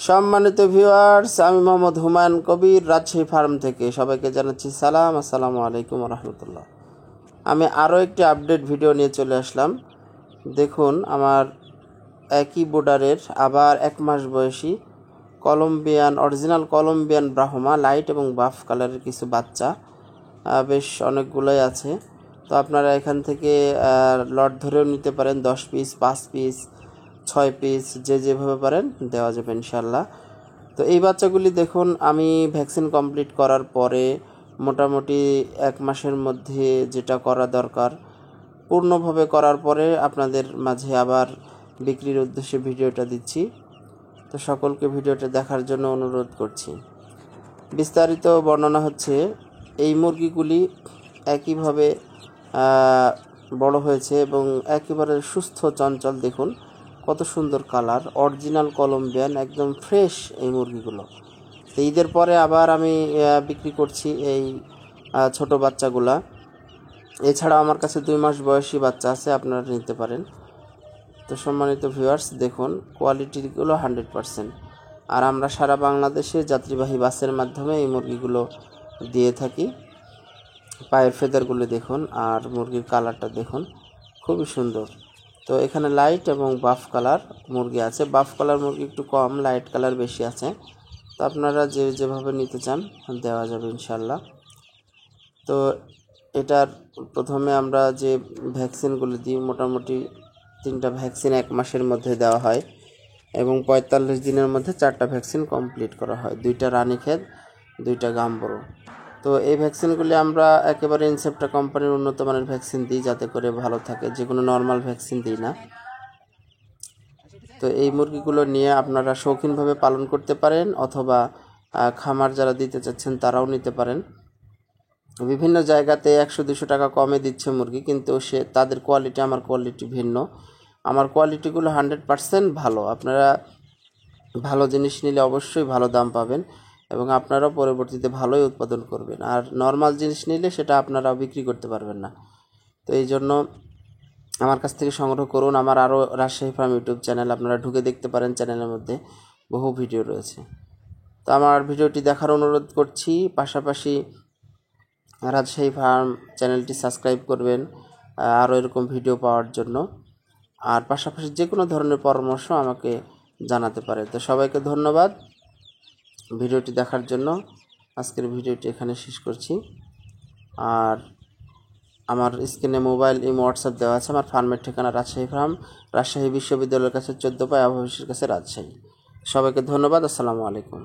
সম্মানিত ভিউয়ার্স, আমি মোহাম্মদ হুমায়ুন কবির, রাজশাহী ফার্ম থেকে সবাইকে জানাচ্ছি সালাম। আসসালামু আলাইকুম রহমতুল্লাহ। আমি আরও একটি আপডেট ভিডিও নিয়ে চলে আসলাম। দেখুন, আমার একই বোর্ডারের আবার 1 মাস বয়সী অরিজিনাল কলম্বিয়ান ব্রাহ্মা লাইট এবং বাফ কালারের কিছু বাচ্চা, বেশ অনেকগুলোই আছে। তো আপনারা এখান থেকে লট ধরেও নিতে পারেন, 10 পিস, 5 পিস, 6 পিস, যেভাবে পারেন দেওয়া যাবে ইনশাল্লাহ। তো এই বাচ্চাগুলি দেখুন, আমি ভ্যাকসিন কমপ্লিট করার পরে মোটামুটি 1 মাসের মধ্যে যেটা করা দরকার পূর্ণভাবে করার পরে আপনাদের মাঝে আবার বিক্রির উদ্দেশ্যে ভিডিওটা দিচ্ছি। তো সকলকে ভিডিওটা দেখার জন্য অনুরোধ করছি। বিস্তারিত বর্ণনা হচ্ছে, এই মুরগিগুলি একইভাবে বড় হয়েছে এবং একেবারে সুস্থ চঞ্চল। দেখুন কত সুন্দর কালার, অরিজিনাল কলম্বিয়ান, একদম ফ্রেশ এই মুরগিগুলো। তো ঈদের পরে আবার আমি বিক্রি করছি এই ছোট বাচ্চাগুলা। এছাড়া আমার কাছে 2 মাস বয়সী বাচ্চা আছে, আপনারা নিতে পারেন। তো সম্মানিত ভিউয়ার্স, দেখুন কোয়ালিটিগুলো 100%। আর আমরা সারা বাংলাদেশে যাত্রীবাহী বাসের মাধ্যমে এই মুরগিগুলো দিয়ে থাকি। পায়ের ফেদারগুলো দেখুন, আর মুরগির কালারটা দেখুন, খুবই সুন্দর। তো এখানে লাইট এবং বাফ কালার মুরগি আছে। বাফ কালার মুরগি একটু কম, লাইট কালার বেশি আছে। তো আপনারা যেভাবে নিতে চান দেওয়া যাবে ইনশাল্লাহ। তো এটার প্রথমে আমরা যে ভ্যাকসিনগুলো দিই, মোটামুটি 3টা ভ্যাকসিন 1 মাসের মধ্যে দেওয়া হয় এবং 45 দিনের মধ্যে 4টা ভ্যাকসিন কমপ্লিট করা হয়। 2টা রানীক্ষেত, 2টা গাম্বরো। তো এই ভ্যাকসিনগুলি আমরা একেবারে ইনসেপ্টা কোম্পানির উন্নত মানের ভ্যাকসিন দিই, যাতে করে ভালো থাকে, যে কোনো নর্মাল ভ্যাকসিন দিই না। তো এই মুরগিগুলো নিয়ে আপনারা শৌখিনভাবে পালন করতে পারেন, অথবা খামার যারা দিতে চাচ্ছেন তারাও নিতে পারেন। বিভিন্ন জায়গাতে 100-200 টাকা কমে দিচ্ছে মুরগি, কিন্তু তাদের কোয়ালিটি আমার কোয়ালিটি ভিন্ন। আমার কোয়ালিটিগুলো 100% ভালো। আপনারা ভালো জিনিস নিলে অবশ্যই ভালো দাম পাবেন এবং আপনারাও পরবর্তীতে ভালোই উৎপাদন করবেন। আর নর্মাল জিনিস নিলে সেটা আপনারা বিক্রি করতে পারবেন না। তো এই জন্য আমার কাছ থেকে সংগ্রহ করুন। আমার আরও রাজশাহী ফার্ম ইউটিউব চ্যানেল, আপনারা ঢুকে দেখতে পারেন, চ্যানেলের মধ্যে বহু ভিডিও রয়েছে। তো আমার ভিডিওটি দেখার অনুরোধ করছি। পাশাপাশি রাজশাহী ফার্ম চ্যানেলটি সাবস্ক্রাইব করবেন আরও এরকম ভিডিও পাওয়ার জন্য। আর পাশাপাশি যে কোনো ধরনের পরামর্শ আমাকে জানাতে পারে। তো সবাইকে ধন্যবাদ ভিডিওটি দেখার জন্য। আজকের ভিডিওটি এখানে শেষ করছি। আর আমার স্ক্রিনে মোবাইল হোয়াটসঅ্যাপ দেওয়া আছে। আমার ফার্মের ঠিকানা রাজশাহী ফার্ম, রাজশাহী বিশ্ববিদ্যালয়ের কাছে 14 পাই, আবহাওয়ার কাছে, রাজশাহী। সবাইকে ধন্যবাদ। আসসালামু আলাইকুম।